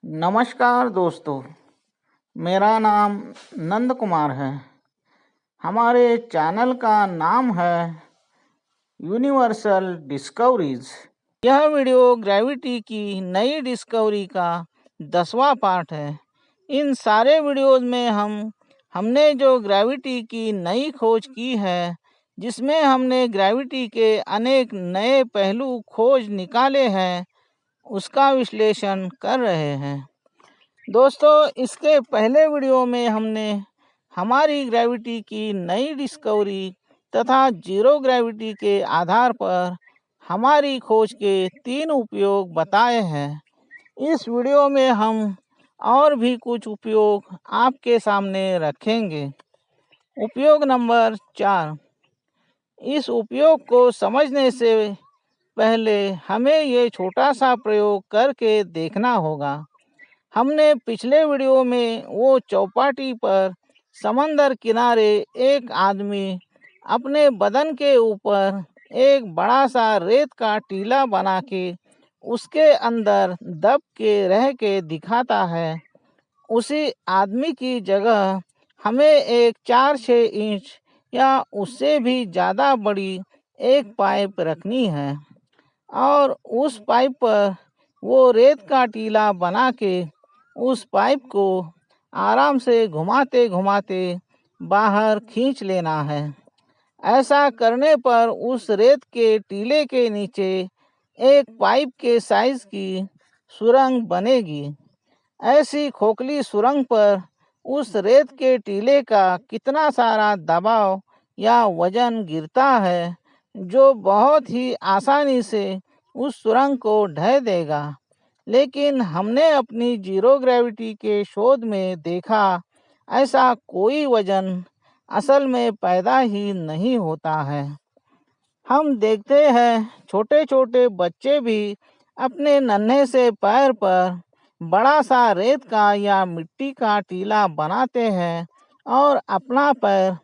नमस्कार दोस्तों, मेरा नाम नंद कुमार है। हमारे चैनल का नाम है यूनिवर्सल डिस्कवरीज। यह वीडियो ग्रेविटी की नई डिस्कवरी का 10वां पार्ट है। इन सारे वीडियोज़ में हमने जो ग्रेविटी की नई खोज की है, जिसमें हमने ग्रेविटी के अनेक नए पहलू खोज निकाले हैं, उसका विश्लेषण कर रहे हैं। दोस्तों, इसके पहले वीडियो में हमने हमारी ग्रेविटी की नई डिस्कवरी तथा जीरो ग्रेविटी के आधार पर हमारी खोज के 3 उपयोग बताए हैं। इस वीडियो में हम और भी कुछ उपयोग आपके सामने रखेंगे। उपयोग नंबर 4। इस उपयोग को समझने से पहले हमें ये छोटा सा प्रयोग करके देखना होगा। हमने पिछले वीडियो में वो चौपाटी पर समंदर किनारे एक आदमी अपने बदन के ऊपर एक बड़ा सा रेत का टीला बना के उसके अंदर दब के रह के दिखाता है। उसी आदमी की जगह हमें एक 4-6 इंच या उससे भी ज़्यादा बड़ी एक पाइप रखनी है और उस पाइप पर वो रेत का टीला बना के उस पाइप को आराम से घुमाते घुमाते बाहर खींच लेना है। ऐसा करने पर उस रेत के टीले के नीचे एक पाइप के साइज की सुरंग बनेगी। ऐसी खोखली सुरंग पर उस रेत के टीले का कितना सारा दबाव या वजन गिरता है, जो बहुत ही आसानी से उस सुरंग को ढह देगा। लेकिन हमने अपनी जीरो ग्रेविटी के शोध में देखा, ऐसा कोई वजन असल में पैदा ही नहीं होता है। हम देखते हैं छोटे छोटे बच्चे भी अपने नन्हे से पैर पर बड़ा सा रेत का या मिट्टी का टीला बनाते हैं और अपना पैर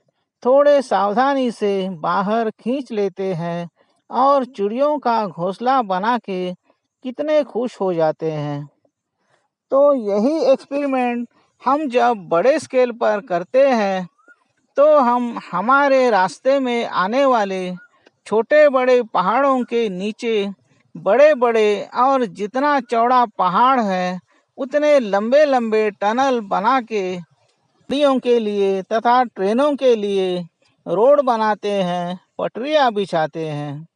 थोड़े सावधानी से बाहर खींच लेते हैं और चिड़ियों का घोंसला बना के कितने खुश हो जाते हैं। तो यही एक्सपेरिमेंट हम जब बड़े स्केल पर करते हैं, तो हम हमारे रास्ते में आने वाले छोटे बड़े पहाड़ों के नीचे बड़े बड़े और जितना चौड़ा पहाड़ है, उतने लंबे लंबे टनल बना के गाड़ियों के लिए तथा ट्रेनों के लिए रोड बनाते हैं, पटरियां बिछाते हैं।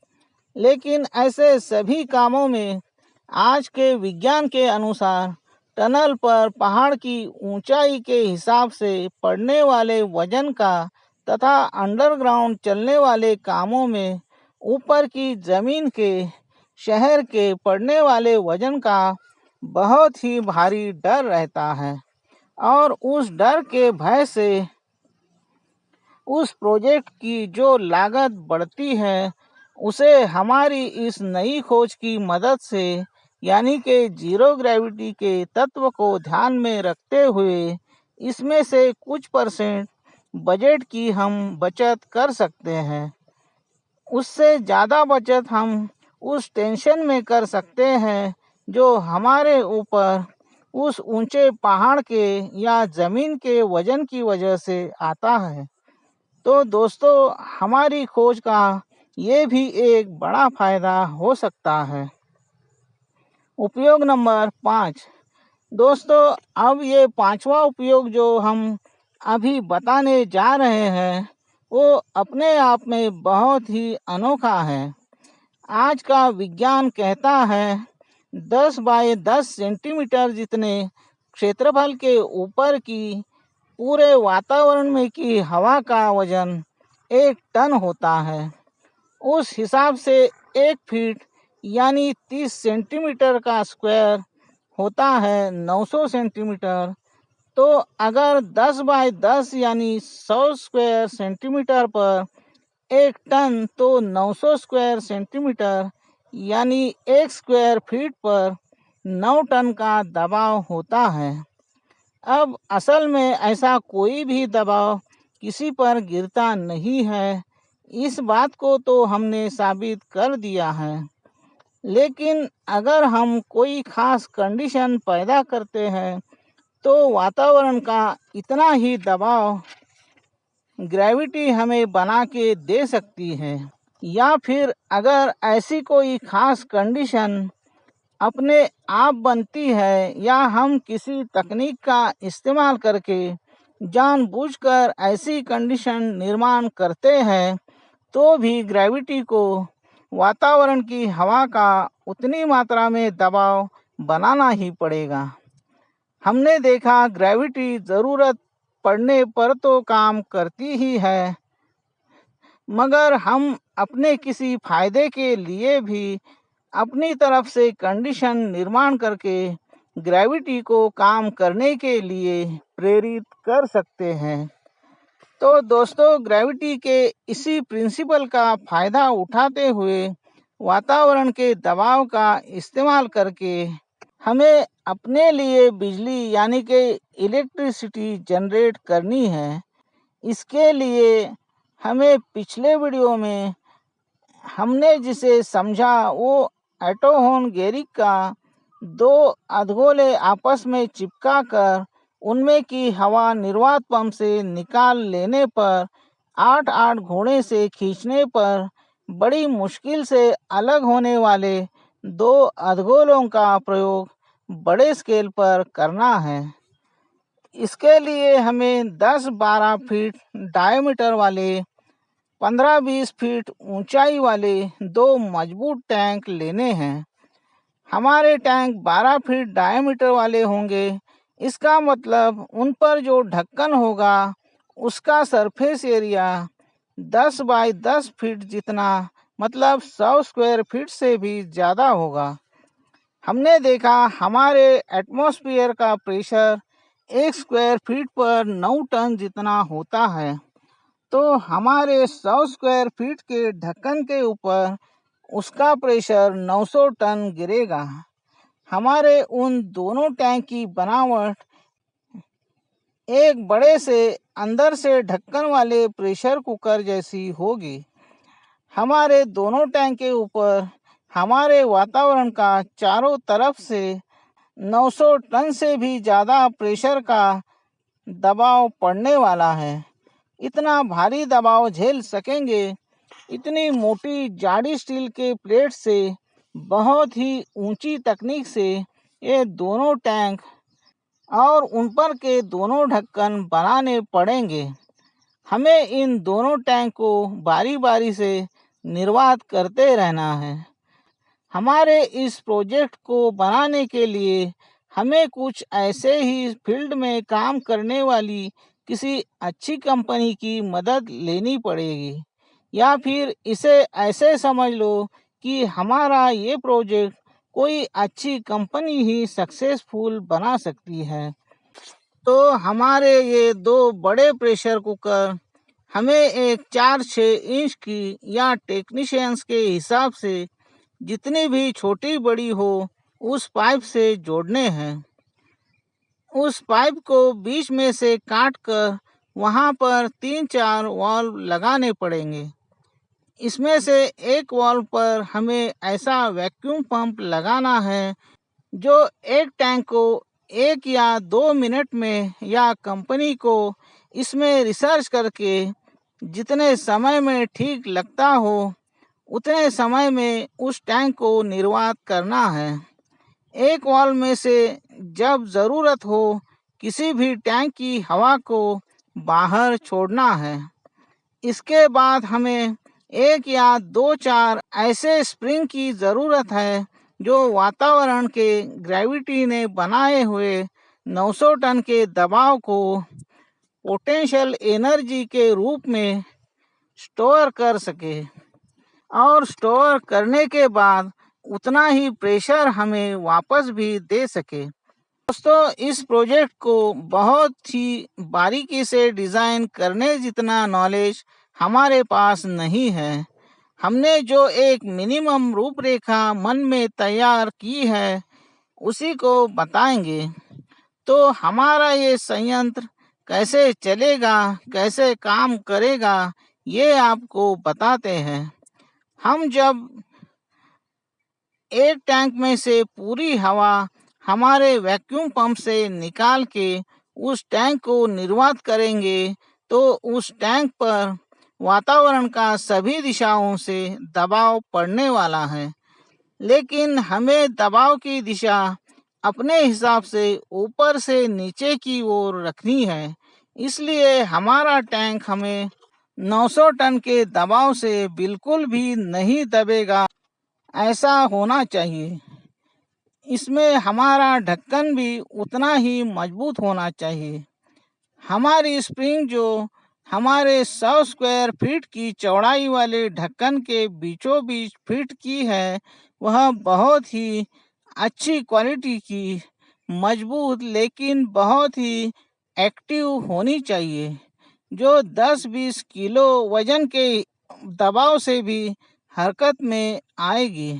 लेकिन ऐसे सभी कामों में आज के विज्ञान के अनुसार टनल पर पहाड़ की ऊंचाई के हिसाब से पड़ने वाले वजन का तथा अंडरग्राउंड चलने वाले कामों में ऊपर की जमीन के शहर के पड़ने वाले वजन का बहुत ही भारी डर रहता है और उस डर के भय से उस प्रोजेक्ट की जो लागत बढ़ती है, उसे हमारी इस नई खोज की मदद से यानी कि जीरो ग्रेविटी के तत्व को ध्यान में रखते हुए इसमें से कुछ परसेंट बजट की हम बचत कर सकते हैं। उससे ज़्यादा बचत हम उस टेंशन में कर सकते हैं जो हमारे ऊपर उस ऊंचे पहाड़ के या ज़मीन के वजन की वजह से आता है। तो दोस्तों, हमारी खोज का ये भी एक बड़ा फायदा हो सकता है। उपयोग नंबर 5। दोस्तों, अब ये 5वां उपयोग जो हम अभी बताने जा रहे हैं, वो अपने आप में बहुत ही अनोखा है। आज का विज्ञान कहता है 10 बाय 10 सेंटीमीटर जितने क्षेत्रफल के ऊपर की पूरे वातावरण में की हवा का वजन 1 टन होता है। उस हिसाब से 1 फीट यानी 30 सेंटीमीटर का स्क्वायर होता है 900 सेंटीमीटर। तो अगर 10 बाय 10 यानी 100 स्क्वायर सेंटीमीटर पर 1 टन, तो 900 स्क्वायर सेंटीमीटर यानी 1 स्क्वायर फीट पर 9 टन का दबाव होता है। अब असल में ऐसा कोई भी दबाव किसी पर गिरता नहीं है। इस बात को तो हमने साबित कर दिया है। लेकिन अगर हम कोई खास कंडीशन पैदा करते हैं तो वातावरण का इतना ही दबाव ग्रेविटी हमें बना के दे सकती है। या फिर अगर ऐसी कोई खास कंडीशन अपने आप बनती है या हम किसी तकनीक का इस्तेमाल करके जानबूझकर ऐसी कंडीशन निर्माण करते हैं तो भी ग्रेविटी को वातावरण की हवा का उतनी मात्रा में दबाव बनाना ही पड़ेगा। हमने देखा ग्रेविटी ज़रूरत पड़ने पर तो काम करती ही है, मगर हम अपने किसी फायदे के लिए भी अपनी तरफ से कंडीशन निर्माण करके ग्रेविटी को काम करने के लिए प्रेरित कर सकते हैं। तो दोस्तों, ग्रेविटी के इसी प्रिंसिपल का फ़ायदा उठाते हुए वातावरण के दबाव का इस्तेमाल करके हमें अपने लिए बिजली यानी कि इलेक्ट्रिसिटी जनरेट करनी है। इसके लिए हमें पिछले वीडियो में हमने जिसे समझा वो एटोहोन गेरिक का दो अधगोले आपस में चिपका कर उनमें की हवा निर्वात पंप से निकाल लेने पर 8-8 घोड़े से खींचने पर बड़ी मुश्किल से अलग होने वाले दो अधगोलों का प्रयोग बड़े स्केल पर करना है। इसके लिए हमें 10-12 फीट डायमीटर वाले 15-20 फीट ऊंचाई वाले दो मजबूत टैंक लेने हैं। हमारे टैंक 12 फीट डायमीटर वाले होंगे। इसका मतलब उन पर जो ढक्कन होगा उसका सरफेस एरिया 10 बाई 10 फीट जितना, मतलब 100 स्क्वायर फीट से भी ज़्यादा होगा। हमने देखा हमारे एटमॉस्फेयर का प्रेशर 1 स्क्वायर फीट पर 9 टन जितना होता है, तो हमारे 100 स्क्वायर फीट के ढक्कन के ऊपर उसका प्रेशर 900 टन गिरेगा। हमारे उन दोनों टैंक की बनावट एक बड़े से अंदर से ढक्कन वाले प्रेशर कुकर जैसी होगी। हमारे दोनों टैंक के ऊपर हमारे वातावरण का चारों तरफ से 900 टन से भी ज़्यादा प्रेशर का दबाव पड़ने वाला है। इतना भारी दबाव झेल सकेंगे। इतनी मोटी जाड़ी स्टील के प्लेट से बहुत ही ऊंची तकनीक से ये दोनों टैंक और उन पर के दोनों ढक्कन बनाने पड़ेंगे। हमें इन दोनों टैंक को बारी बारी से निर्वात करते रहना है। हमारे इस प्रोजेक्ट को बनाने के लिए हमें कुछ ऐसे ही फील्ड में काम करने वाली किसी अच्छी कंपनी की मदद लेनी पड़ेगी, या फिर इसे ऐसे समझ लो कि हमारा ये प्रोजेक्ट कोई अच्छी कंपनी ही सक्सेसफुल बना सकती है। तो हमारे ये दो बड़े प्रेशर कुकर हमें एक 4-6 इंच की या टेक्नीशियंस के हिसाब से जितनी भी छोटी बड़ी हो उस पाइप से जोड़ने हैं। उस पाइप को बीच में से काट कर वहाँ पर 3-4 वाल्व लगाने पड़ेंगे। इसमें से एक वाल्व पर हमें ऐसा वैक्यूम पंप लगाना है जो एक टैंक को 1 या 2 मिनट में, या कंपनी को इसमें रिसर्च करके जितने समय में ठीक लगता हो उतने समय में उस टैंक को निर्वात करना है। एक वाल्व में से जब ज़रूरत हो किसी भी टैंक की हवा को बाहर छोड़ना है। इसके बाद हमें 1 या 2-4 ऐसे स्प्रिंग की ज़रूरत है जो वातावरण के ग्रेविटी ने बनाए हुए 900 टन के दबाव को पोटेंशियल एनर्जी के रूप में स्टोर कर सके, और स्टोर करने के बाद उतना ही प्रेशर हमें वापस भी दे सके। दोस्तों, इस प्रोजेक्ट को बहुत ही बारीकी से डिज़ाइन करने जितना नॉलेज हमारे पास नहीं है। हमने जो एक मिनिमम रूपरेखा मन में तैयार की है उसी को बताएंगे। तो हमारा ये संयंत्र कैसे चलेगा, कैसे काम करेगा, ये आपको बताते हैं। हम जब एक टैंक में से पूरी हवा हमारे वैक्यूम पंप से निकाल के उस टैंक को निर्वात करेंगे तो उस टैंक पर वातावरण का सभी दिशाओं से दबाव पड़ने वाला है। लेकिन हमें दबाव की दिशा अपने हिसाब से ऊपर से नीचे की ओर रखनी है। इसलिए हमारा टैंक हमें 900 टन के दबाव से बिल्कुल भी नहीं दबेगा, ऐसा होना चाहिए। इसमें हमारा ढक्कन भी उतना ही मजबूत होना चाहिए। हमारी स्प्रिंग जो हमारे 100 स्क्वायर फीट की चौड़ाई वाले ढक्कन के बीचों बीच फिट की है, वह बहुत ही अच्छी क्वालिटी की, मजबूत लेकिन बहुत ही एक्टिव होनी चाहिए, जो 10-20 किलो वजन के दबाव से भी हरकत में आएगी,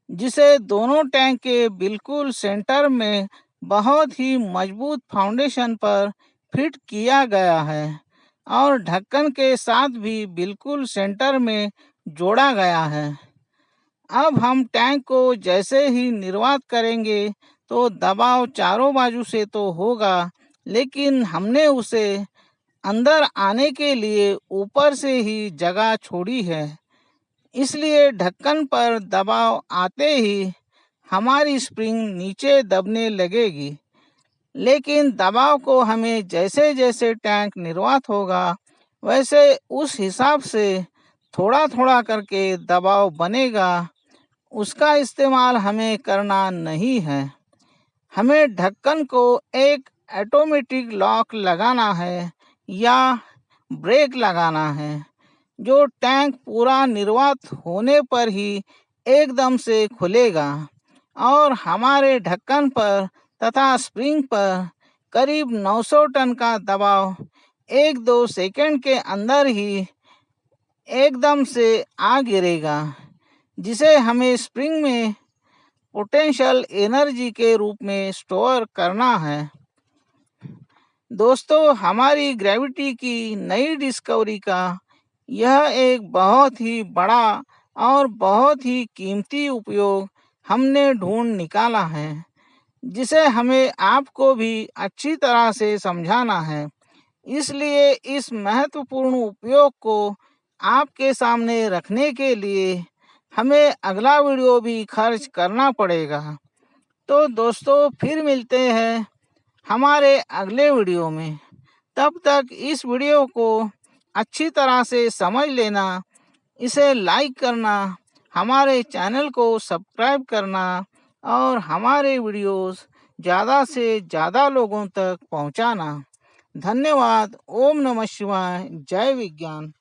जिसे दोनों टैंक के बिल्कुल सेंटर में बहुत ही मजबूत फाउंडेशन पर फिट किया गया है और ढक्कन के साथ भी बिल्कुल सेंटर में जोड़ा गया है। अब हम टैंक को जैसे ही निर्वात करेंगे तो दबाव चारों बाजू से तो होगा, लेकिन हमने उसे अंदर आने के लिए ऊपर से ही जगह छोड़ी है। इसलिए ढक्कन पर दबाव आते ही हमारी स्प्रिंग नीचे दबने लगेगी। लेकिन दबाव को हमें जैसे जैसे टैंक निर्वात होगा वैसे उस हिसाब से थोड़ा थोड़ा करके दबाव बनेगा, उसका इस्तेमाल हमें करना नहीं है। हमें ढक्कन को एक ऑटोमेटिक लॉक लगाना है या ब्रेक लगाना है, जो टैंक पूरा निर्वात होने पर ही एकदम से खुलेगा और हमारे ढक्कन पर तथा स्प्रिंग पर करीब 900 टन का दबाव 1-2 सेकंड के अंदर ही एकदम से आ गिरेगा, जिसे हमें स्प्रिंग में पोटेंशियल एनर्जी के रूप में स्टोर करना है। दोस्तों, हमारी ग्रेविटी की नई डिस्कवरी का यह एक बहुत ही बड़ा और बहुत ही कीमती उपयोग हमने ढूंढ निकाला है, जिसे हमें आपको भी अच्छी तरह से समझाना है। इसलिए इस महत्वपूर्ण उपयोग को आपके सामने रखने के लिए हमें अगला वीडियो भी खर्च करना पड़ेगा। तो दोस्तों, फिर मिलते हैं हमारे अगले वीडियो में। तब तक इस वीडियो को अच्छी तरह से समझ लेना, इसे लाइक करना, हमारे चैनल को सब्सक्राइब करना और हमारे वीडियोस ज़्यादा से ज़्यादा लोगों तक पहुंचाना। धन्यवाद। ओम नमः शिवाय। जय विज्ञान।